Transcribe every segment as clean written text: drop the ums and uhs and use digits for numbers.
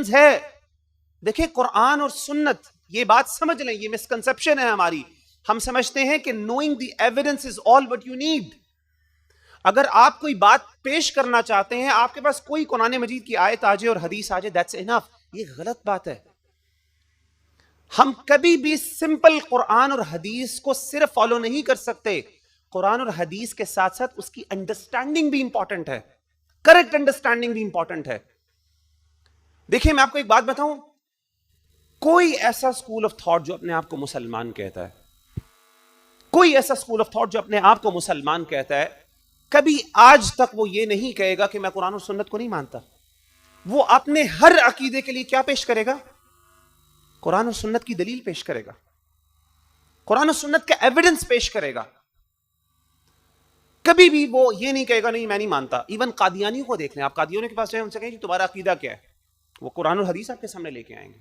Evidence ہے. دیکھیں قرآن اور سنت, یہ بات سمجھ لیں, یہ مسکنسپشن ہے ہماری. ہم سمجھتے ہیں کہ knowing the evidence is all what you need. اگر آپ کوئی بات پیش کرنا چاہتے ہیں, آپ کے پاس کوئی قرآن مجید کی آیت آ جائے اور حدیث آ جائے, دیٹس انف. یہ غلط بات ہے. ہم کبھی بھی سمپل قرآن اور حدیث کو صرف فالو نہیں کر سکتے. قرآن اور حدیث کے ساتھ ساتھ اس کی انڈرسٹینڈنگ بھی امپورٹنٹ ہے, کریکٹ انڈرسٹینڈنگ بھی امپورٹنٹ ہے. دیکھیں میں آپ کو ایک بات بتاؤں, کوئی ایسا اسکول آف تھاٹ جو اپنے آپ کو مسلمان کہتا ہے, کوئی ایسا اسکول آف تھاٹ جو اپنے آپ کو مسلمان کہتا ہے, کبھی آج تک وہ یہ نہیں کہے گا کہ میں قرآن اور سنت کو نہیں مانتا. وہ اپنے ہر عقیدے کے لیے کیا پیش کرے گا؟ قرآن اور سنت کی دلیل پیش کرے گا, قرآن اور سنت کا ایویڈنس پیش کرے گا. کبھی بھی وہ یہ نہیں کہے گا نہیں میں نہیں مانتا. ایون قادیانیوں کو دیکھ لیں آپ, قادیانیوں کے پاس جائیں ان سے کہیں کہ تمہارا عقیدہ کیا ہے, وہ قرآن اور حدیث آپ کے سامنے لے کے آئیں گے.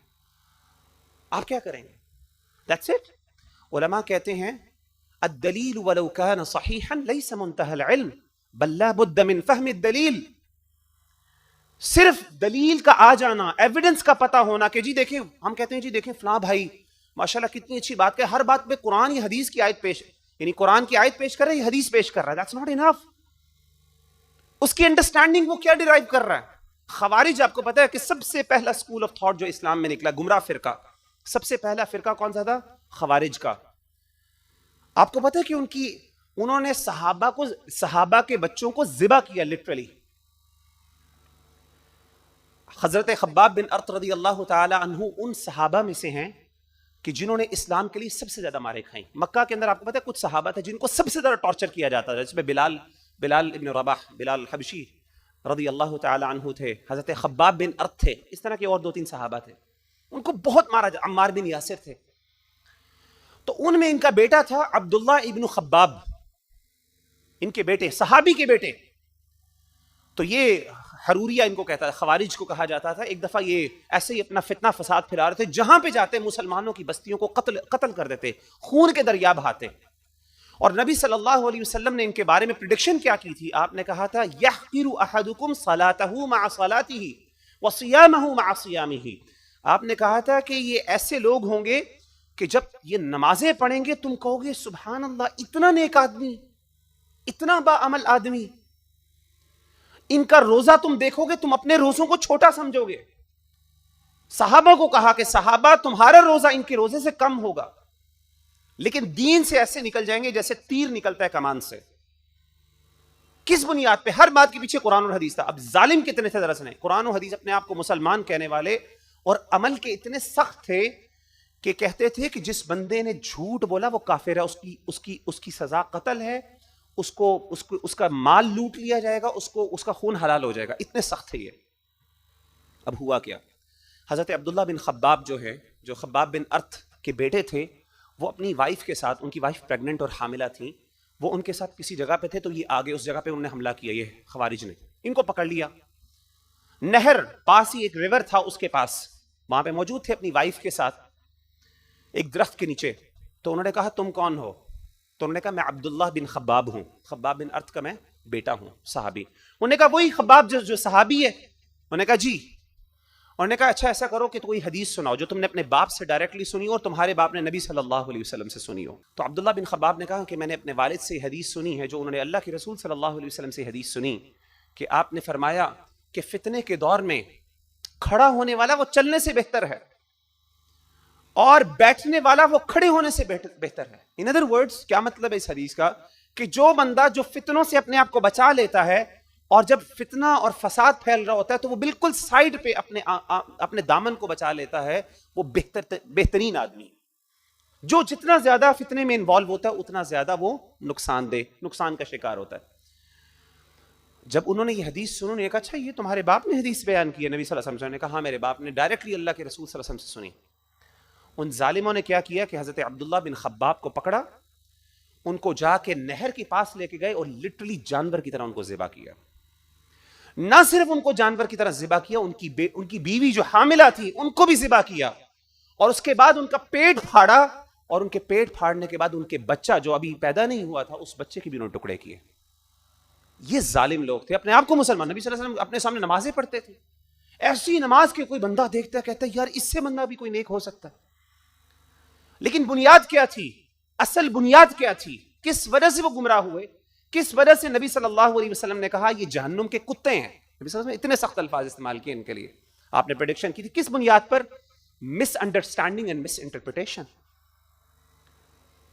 آپ کیا کریں گے؟ That's it. علماء کہتے ہیں الدلیل ولو كان صحیحا لیس منتہى العلم بل لا بد من فهم الدلیل. صرف دلیل کا آ جانا, ایویڈنس کا پتہ ہونا کہ جی دیکھیں, ہم کہتے ہیں جی دیکھیں فلاں بھائی ماشاءاللہ کتنی اچھی بات کہ ہر بات پہ قرآن یا حدیث کی آیت پیش, یعنی قرآن کی آیت پیش کر رہا ہے یا حدیث پیش کر رہا ہے. That's not enough. اس کی انڈرسٹینڈنگ وہ کیا ڈیرائیو کر رہا ہے؟ خوارج, آپ کو پتا ہے کہ سب سے پہلا اسکول آف تھاٹ جو اسلام میں نکلا, گمراہ فرقہ, سب سے پہلا فرقہ کون سا تھا؟ خوارج کا. آپ کو پتا ہے کہ انہوں نے صحابہ کے بچوں کو ذبح کیا لٹرلی. حضرت خباب بن ارط رضی اللہ تعالی عنہ ان صحابہ میں سے ہیں کہ جنہوں نے اسلام کے لیے سب سے زیادہ مارے کھائیں. مکہ کے اندر آپ کو پتا ہے کچھ صحابہ تھے جن کو سب سے زیادہ ٹارچر کیا جاتا تھا, جس میں بلال ابن رباح, بلال حبشی رضی اللہ تعالی عنہ تھے, حضرت خباب بن ارط تھے, اس طرح کے اور 2-3 صحابہ تھے. ان کو بہت مارا جاتا. عمار بن یاسر تھے. تو ان میں ان کا بیٹا تھا عبداللہ ابن خباب, ان کے بیٹے, صحابی کے بیٹے. تو یہ حروریہ ان کو کہتا ہے, خوارج کو کہا جاتا تھا. ایک دفعہ یہ ایسے ہی اپنا فتنہ فساد پھیلا رہے تھے, جہاں پہ جاتے مسلمانوں کی بستیوں کو قتل کر دیتے, خون کے دریا بہاتے. اور نبی صلی اللہ علیہ وسلم نے ان کے بارے میں پریڈکشن کیا کی تھی؟ آپ نے کہا تھا یحقر احدکم صلاتہ مع صلاتہ وصیامہ مع صیامہ. آپ نے کہا تھا کہ یہ ایسے لوگ ہوں گے کہ جب یہ نمازیں پڑھیں گے تم کہو گے سبحان اللہ, اتنا نیک آدمی, اتنا با عمل آدمی. ان کا روزہ تم دیکھو گے تم اپنے روزوں کو چھوٹا سمجھو گے. صحابہ کو کہا کہ صحابہ تمہارا روزہ ان کے روزے سے کم ہوگا, لیکن دین سے ایسے نکل جائیں گے جیسے تیر نکلتا ہے کمان سے. کس بنیاد پہ؟ ہر بات کے پیچھے قرآن اور حدیث تھا. اب ظالم کتنے تھے درس نے, قرآن و حدیث اپنے آپ کو مسلمان کہنے والے, اور عمل کے اتنے سخت تھے کہ کہتے تھے کہ جس بندے نے جھوٹ بولا وہ کافر ہے, اس کی سزا قتل ہے, اس کا مال لوٹ لیا جائے گا, اس کا خون حلال ہو جائے گا. اتنے سخت تھے یہ. اب ہوا کیا؟ حضرت عبداللہ بن خباب جو ہے, جو خباب بن ارط کے بیٹے تھے, وہ اپنی وائف کے ساتھ, ان کی وائف پریگننٹ اور حاملہ تھیں, وہ ان کے ساتھ کسی جگہ پہ تھے, تو یہ آگے اس جگہ پہ انہوں نے حملہ کیا. یہ خوارج نے ان کو پکڑ لیا. نہر پاس ہی ایک ریور تھا, اس کے پاس وہاں پہ موجود تھے اپنی وائف کے ساتھ ایک درخت کے نیچے. تو انہوں نے کہا تم کون ہو؟ تو انہوں نے کہا میں عبداللہ بن خباب ہوں, خباب بن ارط کا میں بیٹا ہوں, صحابی. انہوں نے کہا وہی خباب جو صحابی ہے؟ انہوں نے کہا جی. انہوں نے کہا اچھا ایسا کرو کہ کوئی حدیث سناؤ جو تم نے اپنے باپ سے ڈائریکٹلی سنی ہو اور تمہارے باپ نے نبی صلی اللہ علیہ وسلم سے سنی ہو. تو عبداللہ بن خباب نے کہا کہ میں نے اپنے والد سے حدیث سنی ہے جو انہوں نے اللہ کے رسول صلی اللہ علیہ وسلم سے حدیث سنی کہ آپ نے فرمایا کہ فتنے کے دور میں کھڑا ہونے والا وہ چلنے سے بہتر ہے اور بیٹھنے والا وہ کھڑے ہونے سے بہتر ہے. ان ادر ورڈز کیا مطلب ہے اس حدیث کا؟ کہ جو بندہ جو فتنوں سے اپنے آپ کو بچا لیتا ہے اور جب فتنہ اور فساد پھیل رہا ہوتا ہے تو وہ بالکل سائڈ پہ اپنے دامن کو بچا لیتا ہے, وہ بہترین آدمی. جو جتنا زیادہ فتنے میں انوالو ہوتا ہے اتنا زیادہ وہ نقصان کا شکار ہوتا ہے. جب انہوں نے یہ حدیث سنو نے کہا اچھا یہ تمہارے باپ نے حدیث بیان کی ہے نبی صلی اللہ علیہ وسلم نے کہا ہاں میرے باپ نے ڈائریکٹلی اللہ کے رسول صلی اللہ علیہ وسلم سے سنی. ان ظالموں نے کیا کیا کہ حضرت عبداللہ بن خباب کو پکڑا, ان کو جا کے نہر کے پاس لے کے گئے اور لٹرلی جانور کی طرح ان کو ذبح کیا. نہ صرف ان کو جانور کی طرح ذبح کیا, ان کی بیوی جو حاملہ تھی ان کو بھی ذبح کیا, اور اس کے بعد ان کا پیٹ پھاڑا, اور ان کے پیٹ پھاڑنے کے بعد ان کے بچہ جو ابھی پیدا نہیں ہوا تھا اس بچے کے بھی انہوں نے ٹکڑے کیے. یہ ظالم لوگ تھے, اپنے آپ کو مسلمان, نبی صلی اللہ علیہ وسلم اپنے سامنے نمازیں پڑھتے تھے, ایسی نماز کے کوئی بندہ دیکھتا ہے کہتا ہے یار اس سے بندہ بھی کوئی نیک ہو سکتا ہے. لیکن بنیاد کیا تھی؟ اصل بنیاد کیا تھی؟ کس وجہ سے وہ گمراہ ہوئے؟ کس وجہ سے نبی صلی اللہ علیہ وسلم نے کہا یہ جہنم کے کتے ہیں؟ نبی صلی اللہ علیہ وسلم نے اتنے سخت الفاظ استعمال کیے ان کے لیے. آپ نے پریڈکشن کی تھی کس بنیاد پر؟ مس انڈرسٹینڈنگ اینڈ مس انٹرپریٹیشن.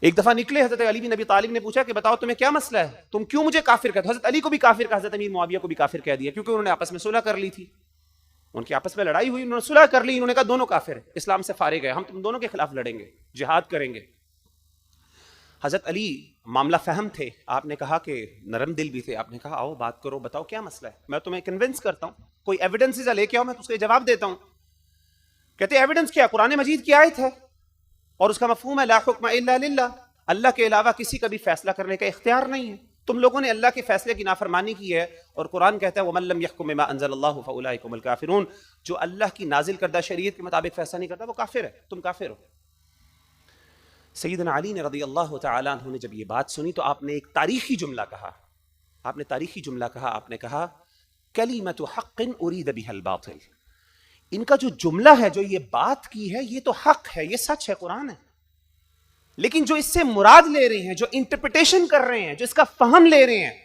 ایک دفعہ نکلے حضرت علی بن ابی طالب نے پوچھا کہ بتاؤ تمہیں کیا مسئلہ ہے، تم کیوں مجھے کافر کہتے ہو؟ حضرت علی کو بھی کافر کہا، حضرت امیر معاویہ کو بھی کافر کہہ دیا، کیونکہ انہوں نے آپس میں صلح کر لی تھی. ان کی آپس میں لڑائی ہوئی، انہوں نے صلح کر لی، انہوں نے کہا دونوں کافر ہیں، اسلام سے فارغ ہے، ہم تم دونوں کے خلاف لڑیں گے، جہاد کریں گے. حضرت علی معاملہ فہم تھے، آپ نے کہا کہ نرم دل بھی تھے، آپ نے کہا آؤ بات کرو، بتاؤ کیا مسئلہ ہے، میں تمہیں کنونس کرتا ہوں، کوئی ایویڈنس لے کے آؤ، میں اس کے جواب دیتا ہوں. کہتے ایویڈنس کیا؟ قرآن مجید کی آیت ہے اور اس کا مفہوم ہے لا حکم الا للہ، اللہ کے علاوہ کسی کا بھی فیصلہ کرنے کا اختیار نہیں ہے. تم لوگوں نے اللہ کے فیصلے کی نافرمانی کی ہے، اور قرآن کہتا ہے وَمَن لَّمْ يَحْكُم بِمَا أَنزَلَ اللَّهُ فَأُولَٰئِكَ هُمُ الْكَافِرُونَ، جو اللہ کی نازل کردہ شریعت کے مطابق فیصلہ نہیں کرتا وہ کافر ہے، تم کافر ہو. سیدنا علی نے رضی اللہ تعالیٰ عنہ نے جب یہ بات سنی تو آپ نے ایک تاریخی جملہ کہا. آپ نے تاریخی جملہ کہا، آپ نے کہا کلمۃ حق ارید بها الباطل. ان کا جو جملہ ہے، جو یہ بات کی ہے، یہ تو حق ہے، یہ سچ ہے، قرآن ہے، لیکن جو اس سے مراد لے رہے ہیں، جو انٹرپریٹیشن کر رہے ہیں، جو اس کا فہم لے رہے ہیں،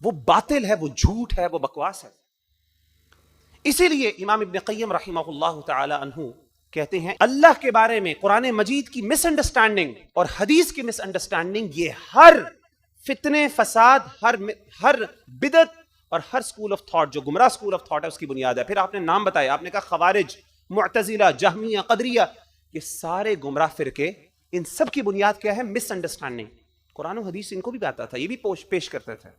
وہ باطل ہے، وہ جھوٹ ہے، وہ بکواس ہے. اسی لیے امام ابن قیم رحمہ اللہ تعالی عنہ کہتے ہیں اللہ کے بارے میں قرآن مجید کی مس انڈرسٹینڈنگ اور حدیث کی مس انڈرسٹینڈنگ یہ ہر فتنے، فساد، ہر بدعت اور ہر سکول آف تھاٹ جو گمراہ سکول آف تھاٹ ہے اس کی بنیاد ہے. پھر آپ نے نام بتایا، آپ نے کہا خوارج، معتزلہ، جہمیہ، قدریہ، یہ سارے گمراہ فرقے، ان سب کی بنیاد کیا ہے؟ مس انڈرسٹینڈنگ. قرآن و حدیث ان کو بھی آتا تھا، یہ بھی پیش کرتے تھے.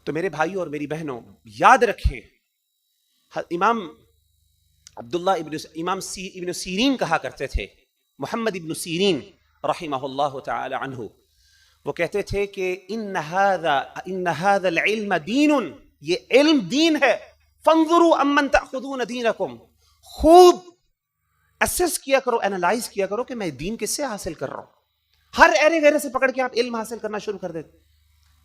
تو میرے بھائی اور میری بہنوں یاد رکھیں، امام عبداللہ ابن سیرین کہا کرتے تھے، محمد ابن سیرین رحمہ اللہ تعالی عنہ، وہ کہتے تھے کہ ان هذا العلم دین، یہ علم دین ہے. فانظروا امن تأخذون دینکم، خوب اسیس کیا کرو، اینالائز کیا کرو کہ میں دین کس سے حاصل کر رہا ہوں. ہر ایرے ویرے سے پکڑ کے آپ علم حاصل کرنا شروع کر دیتے،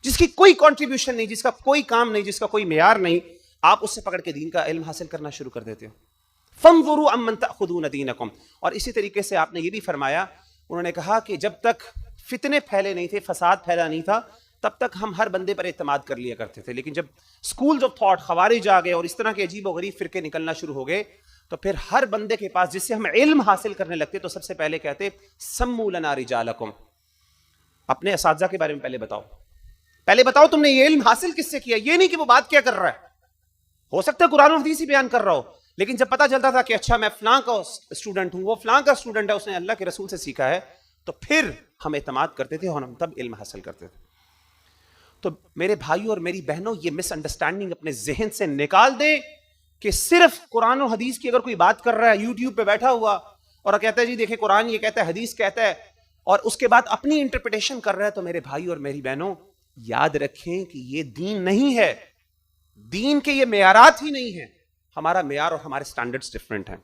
جس کی کوئی کنٹریبیوشن نہیں، جس کا کوئی کام نہیں، جس کا کوئی معیار نہیں، آپ اس سے پکڑ کے دین کا علم حاصل کرنا شروع کر دیتے ہو. فانظروا امن تأخذون دینکم. اور اسی طریقے سے آپ نے یہ بھی فرمایا، انہوں نے کہا کہ جب تک فتنے پھیلے نہیں تھے، فساد پھیلا نہیں تھا، تب تک ہم ہر بندے پر اعتماد کر لیا کرتے تھے، لیکن جب سکولز آف تھاٹ، خوارج آ گئے اور اس طرح کے عجیب و غریب فرقے نکلنا شروع ہو گئے، تو پھر ہر بندے کے پاس جس سے ہم علم حاصل کرنے لگتے تو سب سے پہلے کہتے سموا لنا رجالکم. اپنے اساتذہ کے بارے میں پہلے بتاؤ تم نے یہ علم حاصل کس سے کیا. یہ نہیں کہ وہ بات کیا کر رہا ہے، ہو سکتا ہے قرآن و حدیث ہی بیان کر رہا ہو، لیکن جب پتہ چلتا تھا کہ اچھا میں فلاں کا اسٹوڈنٹ ہوں، وہ فلاں کا اسٹوڈنٹ ہے، اس نے اللہ کے رسول سے سیکھا ہے، تو پھر ہم اعتماد کرتے تھے اور ہم تب علم حاصل کرتے تھے. تو میرے بھائیوں اور میری بہنوں یہ مس انڈرسٹینڈنگ اپنے ذہن سے نکال دیں کہ صرف قرآن و حدیث کی اگر کوئی بات کر رہا ہے یوٹیوب پہ بیٹھا ہوا اور کہتا ہے جی دیکھیں قرآن یہ کہتا ہے، حدیث کہتا ہے، اور اس کے بعد اپنی انٹرپریٹیشن کر رہا ہے، تو میرے بھائی اور میری بہنوں یاد رکھیں کہ یہ دین نہیں ہے، دین کے یہ معیارات ہی نہیں ہیں. ہمارا معیار اور ہمارے سٹینڈرڈز ڈفرینٹ ہیں.